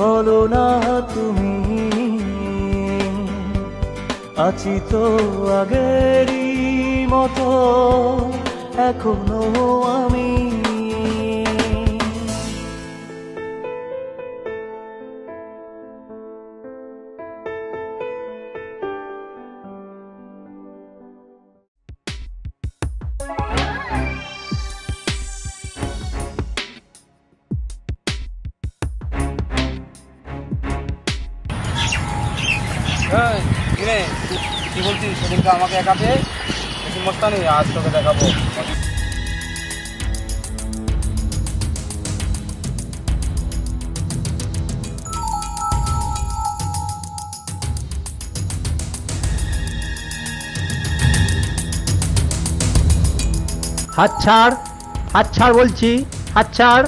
বলো না তুমি আছি তো আগেরই মতো এখনো আমি। কি বলছিস? সেদিনকে আমাকে একা পেয়ে বেশি মস্তানি, আজ তোকে দেখাবো। হাত ছাড়, হাত ছাড় বলছি, হাত ছাড়।